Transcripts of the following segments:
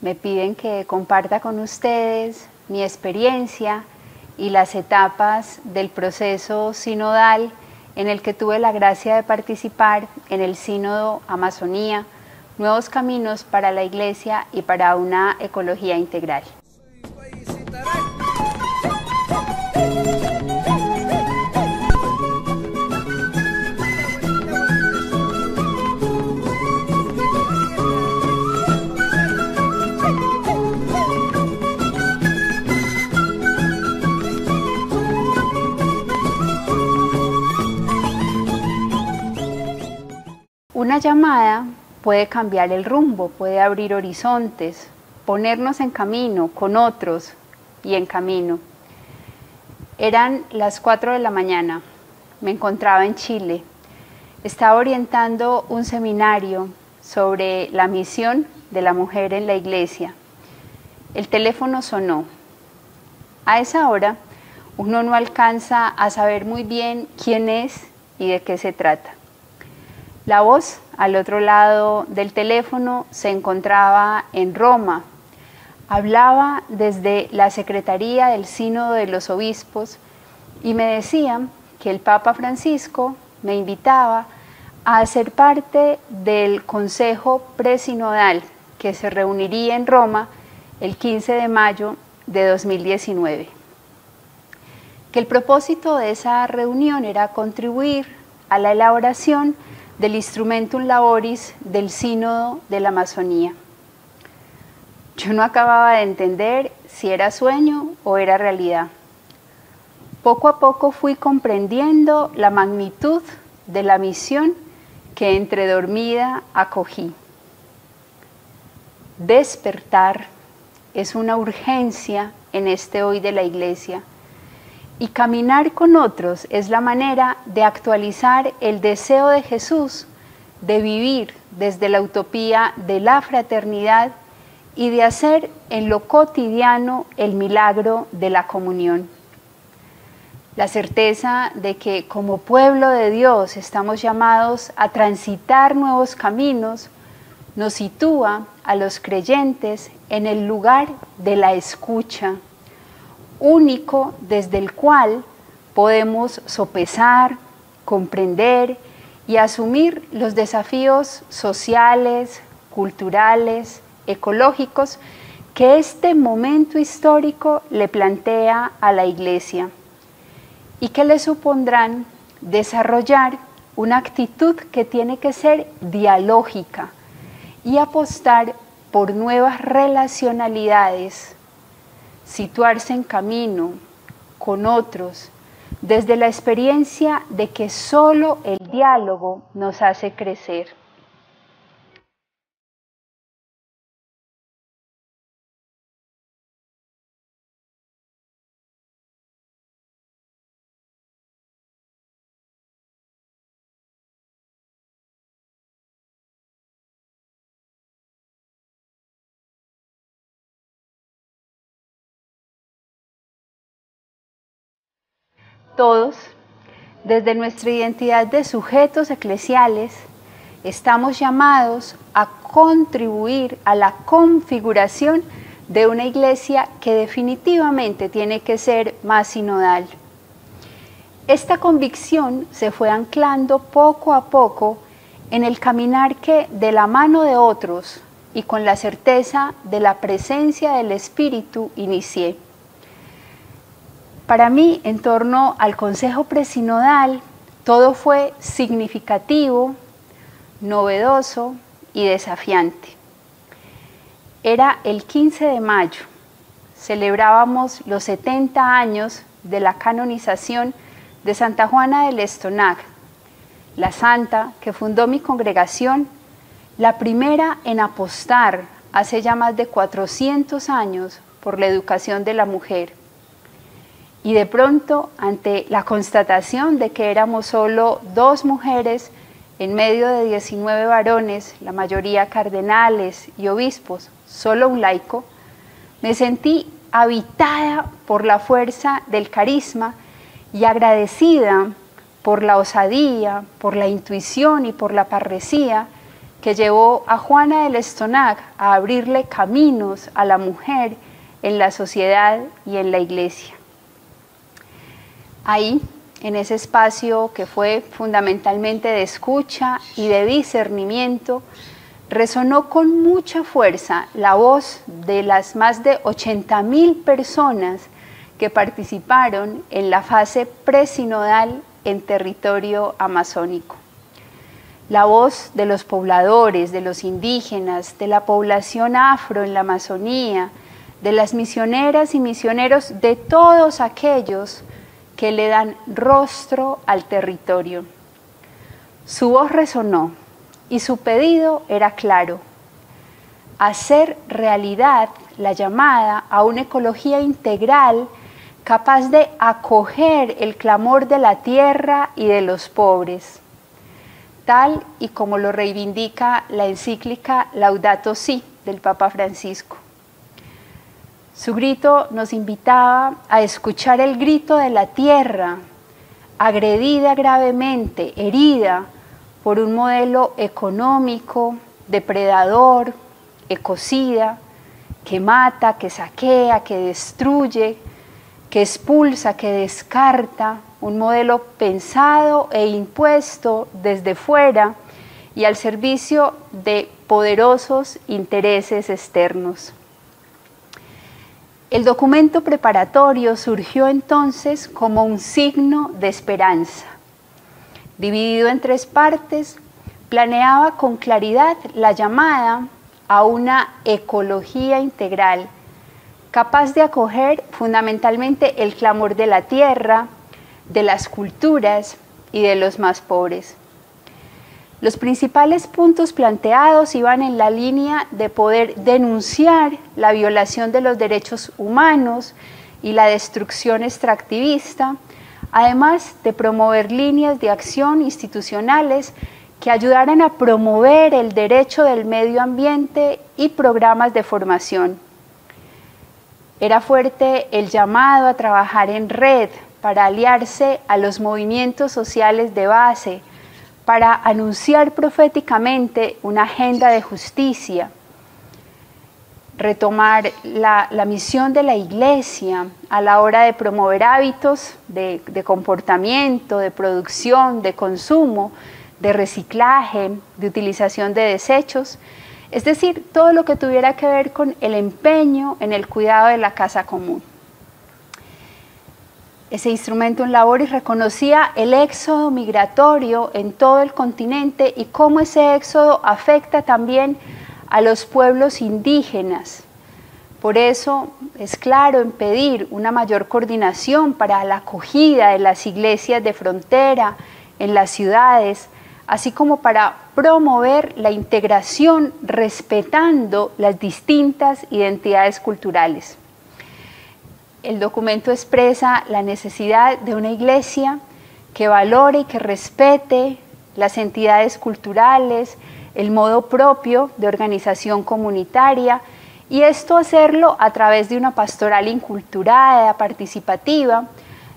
me piden que comparta con ustedes mi experiencia y las etapas del proceso sinodal en el que tuve la gracia de participar en el Sínodo Amazonía, Nuevos Caminos para la Iglesia y para una ecología integral. Una llamada puede cambiar el rumbo, puede abrir horizontes, ponernos en camino con otros y en camino. Eran las 4 de la mañana, me encontraba en Chile, estaba orientando un seminario sobre la misión de la mujer en la iglesia. El teléfono sonó. A esa hora uno no alcanza a saber muy bien quién es y de qué se trata. La voz al otro lado del teléfono se encontraba en Roma. Hablaba desde la Secretaría del Sínodo de los Obispos y me decían que el Papa Francisco me invitaba a ser parte del Consejo Presinodal que se reuniría en Roma el 15 de mayo de 2019. Que el propósito de esa reunión era contribuir a la elaboración del Instrumentum Laboris del Sínodo de la Amazonía. Yo no acababa de entender si era sueño o era realidad. Poco a poco fui comprendiendo la magnitud de la misión que entre dormida acogí. Despertar es una urgencia en este hoy de la Iglesia. Y caminar con otros es la manera de actualizar el deseo de Jesús de vivir desde la utopía de la fraternidad y de hacer en lo cotidiano el milagro de la comunión. La certeza de que como pueblo de Dios estamos llamados a transitar nuevos caminos nos sitúa a los creyentes en el lugar de la escucha, único desde el cual podemos sopesar, comprender y asumir los desafíos sociales, culturales, ecológicos que este momento histórico le plantea a la Iglesia y que le supondrán desarrollar una actitud que tiene que ser dialógica y apostar por nuevas relacionalidades, situarse en camino con otros desde la experiencia de que solo el diálogo nos hace crecer. Todos, desde nuestra identidad de sujetos eclesiales, estamos llamados a contribuir a la configuración de una iglesia que definitivamente tiene que ser más sinodal. Esta convicción se fue anclando poco a poco en el caminar que, de la mano de otros y con la certeza de la presencia del Espíritu, inicié. Para mí, en torno al Consejo Presinodal, todo fue significativo, novedoso y desafiante. Era el 15 de mayo, celebrábamos los 70 años de la canonización de Santa Juana del Estonac, la santa que fundó mi congregación, la primera en apostar hace ya más de 400 años por la educación de la mujer. Y de pronto, ante la constatación de que éramos solo 2 mujeres en medio de 19 varones, la mayoría cardenales y obispos, solo un laico, me sentí habitada por la fuerza del carisma y agradecida por la osadía, por la intuición y por la parresía que llevó a Juana del Estonac a abrirle caminos a la mujer en la sociedad y en la iglesia. Ahí, en ese espacio que fue fundamentalmente de escucha y de discernimiento, resonó con mucha fuerza la voz de las más de 80.000 personas que participaron en la fase presinodal en territorio amazónico. La voz de los pobladores, de los indígenas, de la población afro en la Amazonía, de las misioneras y misioneros, de todos aquellos que le dan rostro al territorio. Su voz resonó y su pedido era claro: hacer realidad la llamada a una ecología integral capaz de acoger el clamor de la tierra y de los pobres, tal y como lo reivindica la encíclica Laudato Si del Papa Francisco. Su grito nos invitaba a escuchar el grito de la tierra, agredida gravemente, herida por un modelo económico, depredador, ecocida, que mata, que saquea, que destruye, que expulsa, que descarta, un modelo pensado e impuesto desde fuera y al servicio de poderosos intereses externos. El documento preparatorio surgió entonces como un signo de esperanza. Dividido en 3 partes, planeaba con claridad la llamada a una ecología integral, capaz de acoger fundamentalmente el clamor de la tierra, de las culturas y de los más pobres. Los principales puntos planteados iban en la línea de poder denunciar la violación de los derechos humanos y la destrucción extractivista, además de promover líneas de acción institucionales que ayudaran a promover el derecho del medio ambiente y programas de formación. Era fuerte el llamado a trabajar en red para aliarse a los movimientos sociales de base, para anunciar proféticamente una agenda de justicia, retomar la misión de la Iglesia a la hora de promover hábitos de comportamiento, de producción, de consumo, de reciclaje, de utilización de desechos, es decir, todo lo que tuviera que ver con el empeño en el cuidado de la casa común. Ese instrumento en labores reconocía el éxodo migratorio en todo el continente y cómo ese éxodo afecta también a los pueblos indígenas. Por eso es claro en pedir una mayor coordinación para la acogida de las iglesias de frontera en las ciudades, así como para promover la integración respetando las distintas identidades culturales. El documento expresa la necesidad de una iglesia que valore y que respete las entidades culturales, el modo propio de organización comunitaria, y esto hacerlo a través de una pastoral inculturada, participativa,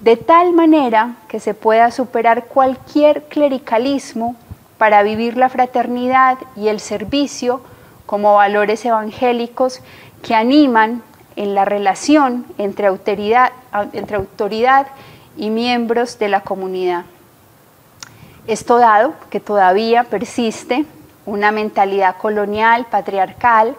de tal manera que se pueda superar cualquier clericalismo para vivir la fraternidad y el servicio como valores evangélicos que animan en la relación entre autoridad y miembros de la comunidad. Esto dado que todavía persiste una mentalidad colonial, patriarcal,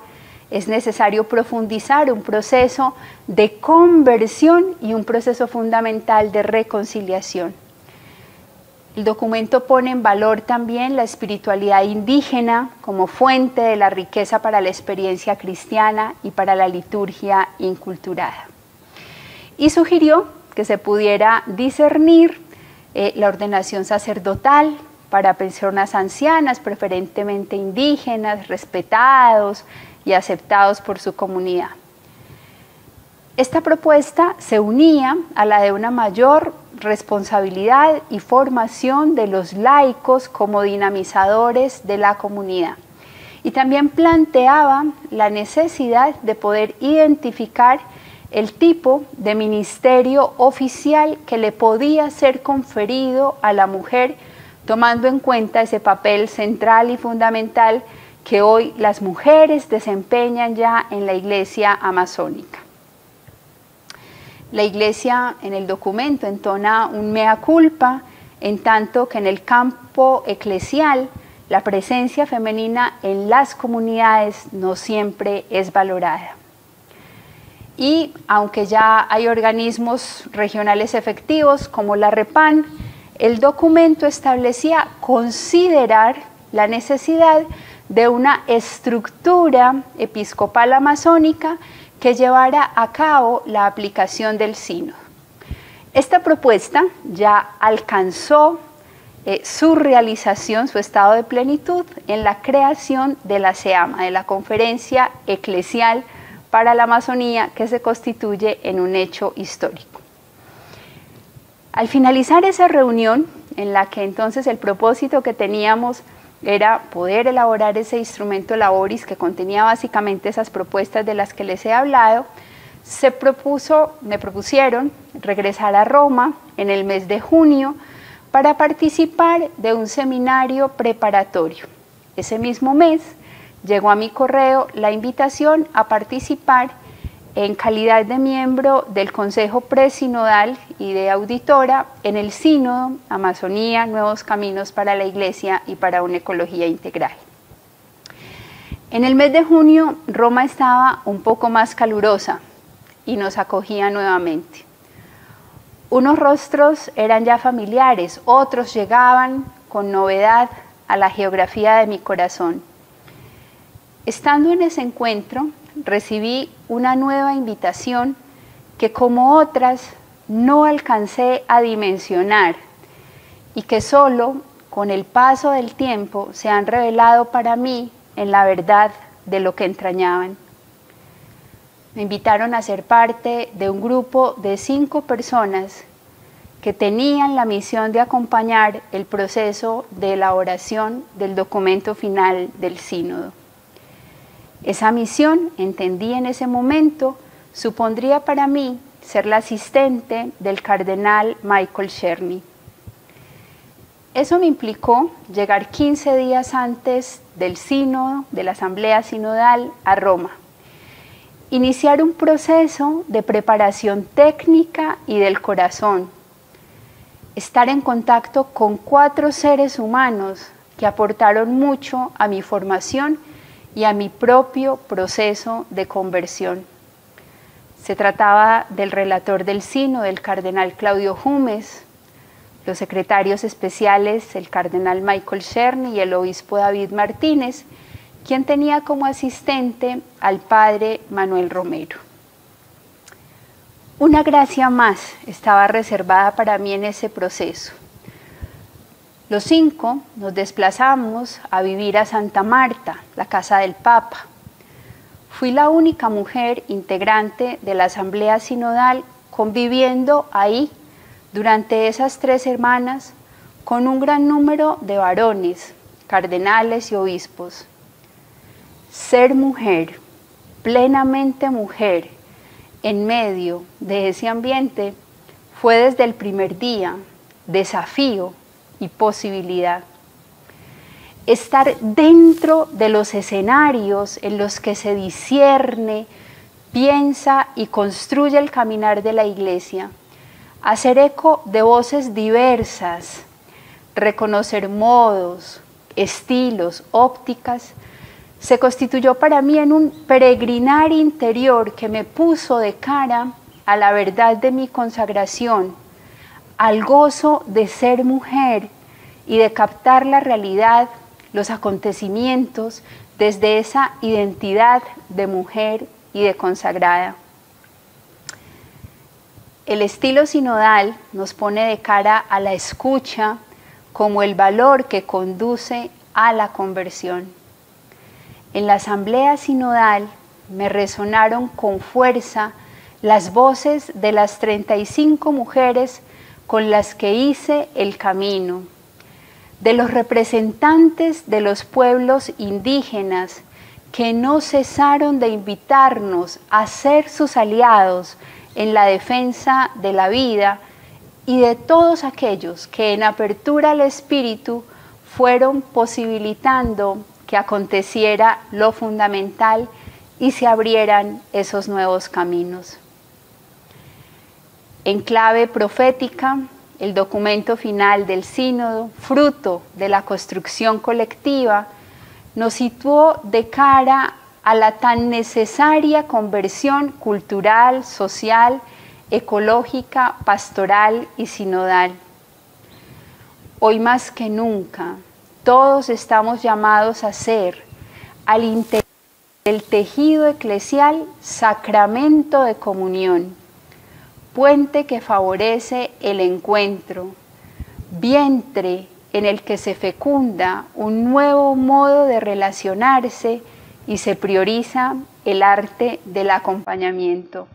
es necesario profundizar un proceso de conversión y un proceso fundamental de reconciliación. El documento pone en valor también la espiritualidad indígena como fuente de la riqueza para la experiencia cristiana y para la liturgia inculturada. Y sugirió que se pudiera discernir la ordenación sacerdotal para personas ancianas, preferentemente indígenas, respetados y aceptados por su comunidad. Esta propuesta se unía a la de una mayor responsabilidad y formación de los laicos como dinamizadores de la comunidad. Y también planteaba la necesidad de poder identificar el tipo de ministerio oficial que le podía ser conferido a la mujer tomando en cuenta ese papel central y fundamental que hoy las mujeres desempeñan ya en la Iglesia amazónica. La Iglesia en el documento entona un mea culpa, en tanto que en el campo eclesial la presencia femenina en las comunidades no siempre es valorada. Y aunque ya hay organismos regionales efectivos como la REPAN, el documento establecía considerar la necesidad de una estructura episcopal amazónica que llevara a cabo la aplicación del sínodo. Esta propuesta ya alcanzó su realización, su estado de plenitud, en la creación de la CEAMA, de la Conferencia Eclesial para la Amazonía, que se constituye en un hecho histórico. Al finalizar esa reunión, en la que entonces el propósito que teníamos era poder elaborar ese instrumento laboris que contenía básicamente esas propuestas de las que les he hablado, me propusieron regresar a Roma en el mes de junio para participar de un seminario preparatorio. Ese mismo mes llegó a mi correo la invitación a participar en calidad de miembro del Consejo Presinodal y de auditora en el Sínodo Amazonía, Nuevos Caminos para la Iglesia y para una Ecología Integral. En el mes de junio, Roma estaba un poco más calurosa y nos acogía nuevamente. Unos rostros eran ya familiares, otros llegaban con novedad a la geografía de mi corazón. Estando en ese encuentro, recibí una nueva invitación que, como otras, no alcancé a dimensionar y que solo con el paso del tiempo se han revelado para mí en la verdad de lo que entrañaban. Me invitaron a ser parte de un grupo de 5 personas que tenían la misión de acompañar el proceso de elaboración del documento final del sínodo. Esa misión, entendí en ese momento, supondría para mí ser la asistente del cardenal Michael Czerny. Eso me implicó llegar 15 días antes del sínodo, de la asamblea sinodal, a Roma. Iniciar un proceso de preparación técnica y del corazón. Estar en contacto con 4 seres humanos que aportaron mucho a mi formación y a mi propio proceso de conversión. Se trataba del relator del sínodo, el cardenal Claudio Jumes, los secretarios especiales, el cardenal Michael Czerny y el obispo David Martínez, quien tenía como asistente al padre Manuel Romero. Una gracia más estaba reservada para mí en ese proceso. Los 5 nos desplazamos a vivir a Santa Marta, la casa del Papa. Fui la única mujer integrante de la asamblea sinodal conviviendo ahí durante esas 3 semanas con un gran número de varones, cardenales y obispos. Ser mujer, plenamente mujer, en medio de ese ambiente fue desde el primer día desafío y posibilidad. Estar dentro de los escenarios en los que se discierne, piensa y construye el caminar de la Iglesia, hacer eco de voces diversas, reconocer modos, estilos, ópticas, se constituyó para mí en un peregrinar interior que me puso de cara a la verdad de mi consagración, al gozo de ser mujer y de captar la realidad, los acontecimientos desde esa identidad de mujer y de consagrada. El estilo sinodal nos pone de cara a la escucha como el valor que conduce a la conversión. En la asamblea sinodal me resonaron con fuerza las voces de las 35 mujeres con las que hice el camino, de los representantes de los pueblos indígenas que no cesaron de invitarnos a ser sus aliados en la defensa de la vida y de todos aquellos que en apertura al Espíritu fueron posibilitando que aconteciera lo fundamental y se abrieran esos nuevos caminos. En clave profética, el documento final del sínodo, fruto de la construcción colectiva, nos situó de cara a la tan necesaria conversión cultural, social, ecológica, pastoral y sinodal. Hoy más que nunca, todos estamos llamados a ser, al interior del tejido eclesial, sacramento de comunión, puente que favorece el encuentro, vientre en el que se fecunda un nuevo modo de relacionarse y se prioriza el arte del acompañamiento.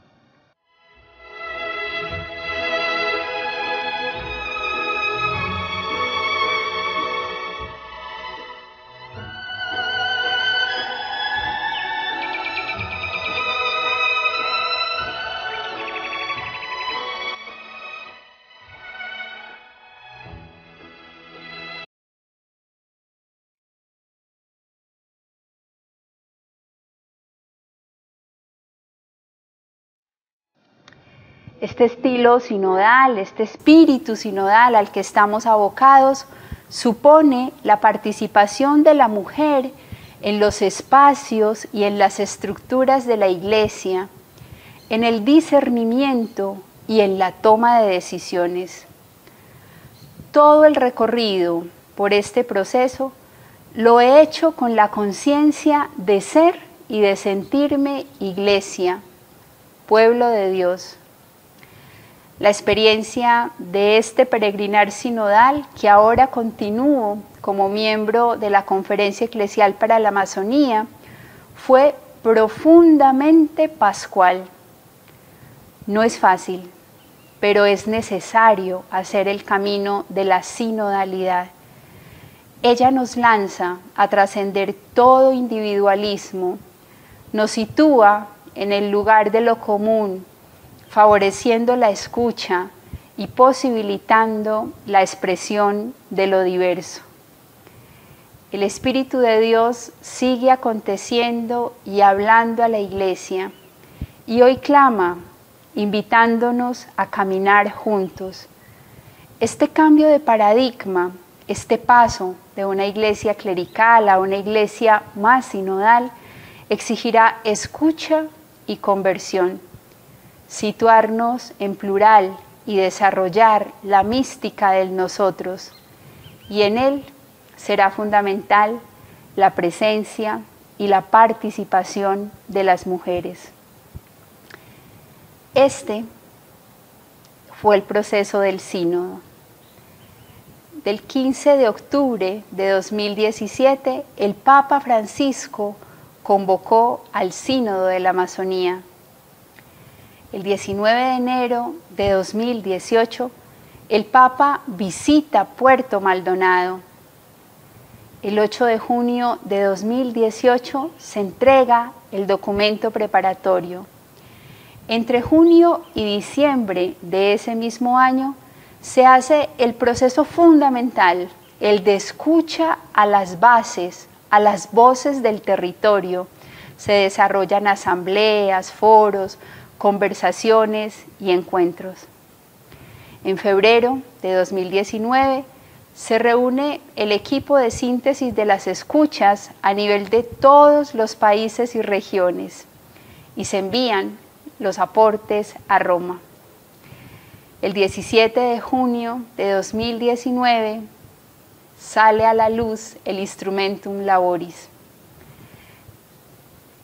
Este estilo sinodal, este espíritu sinodal al que estamos abocados, supone la participación de la mujer en los espacios y en las estructuras de la Iglesia, en el discernimiento y en la toma de decisiones. Todo el recorrido por este proceso lo he hecho con la conciencia de ser y de sentirme Iglesia, pueblo de Dios. La experiencia de este peregrinar sinodal, que ahora continúo como miembro de la Conferencia Eclesial para la Amazonía, fue profundamente pascual. No es fácil, pero es necesario hacer el camino de la sinodalidad. Ella nos lanza a trascender todo individualismo, nos sitúa en el lugar de lo común, favoreciendo la escucha y posibilitando la expresión de lo diverso. El Espíritu de Dios sigue aconteciendo y hablando a la Iglesia, y hoy clama, invitándonos a caminar juntos. Este cambio de paradigma, este paso de una iglesia clerical a una iglesia más sinodal, exigirá escucha y conversión. Situarnos en plural y desarrollar la mística del nosotros, y en él será fundamental la presencia y la participación de las mujeres. Este fue el proceso del sínodo. Del 15 de octubre de 2017, el Papa Francisco convocó al Sínodo de la Amazonía. El 19 de enero de 2018, el Papa visita Puerto Maldonado. El 8 de junio de 2018 se entrega el documento preparatorio. Entre junio y diciembre de ese mismo año se hace el proceso fundamental, el de escucha a las bases, a las voces del territorio. Se desarrollan asambleas, foros, conversaciones y encuentros. En febrero de 2019 se reúne el equipo de síntesis de las escuchas a nivel de todos los países y regiones y se envían los aportes a Roma. El 17 de junio de 2019 sale a la luz el Instrumentum Laboris.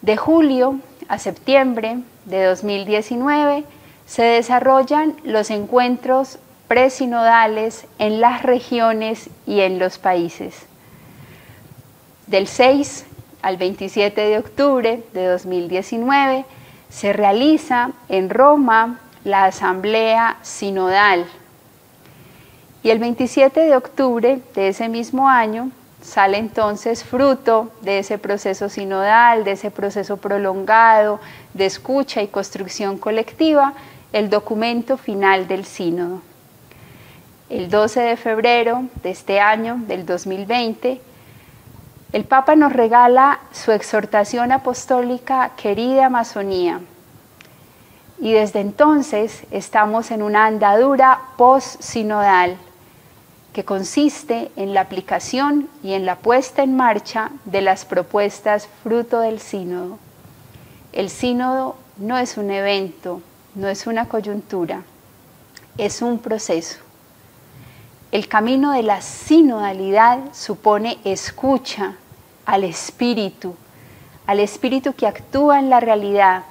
De julio a septiembre de 2019 se desarrollan los encuentros presinodales en las regiones y en los países. Del 6 al 27 de octubre de 2019 se realiza en Roma la Asamblea Sinodal y el 27 de octubre de ese mismo año sale entonces, fruto de ese proceso sinodal, de ese proceso prolongado de escucha y construcción colectiva, el documento final del sínodo. el 12 de febrero de este año, del 2020, el Papa nos regala su exhortación apostólica Querida Amazonía. Y desde entonces estamos en una andadura post-sinodal que consiste en la aplicación y en la puesta en marcha de las propuestas fruto del sínodo. El sínodo no es un evento, no es una coyuntura, es un proceso. El camino de la sinodalidad supone escucha al Espíritu que actúa en la realidad,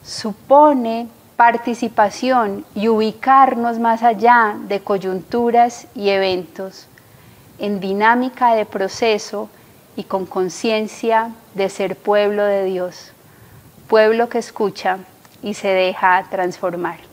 supone participación y ubicarnos más allá de coyunturas y eventos, en dinámica de proceso y con conciencia de ser pueblo de Dios, pueblo que escucha y se deja transformar.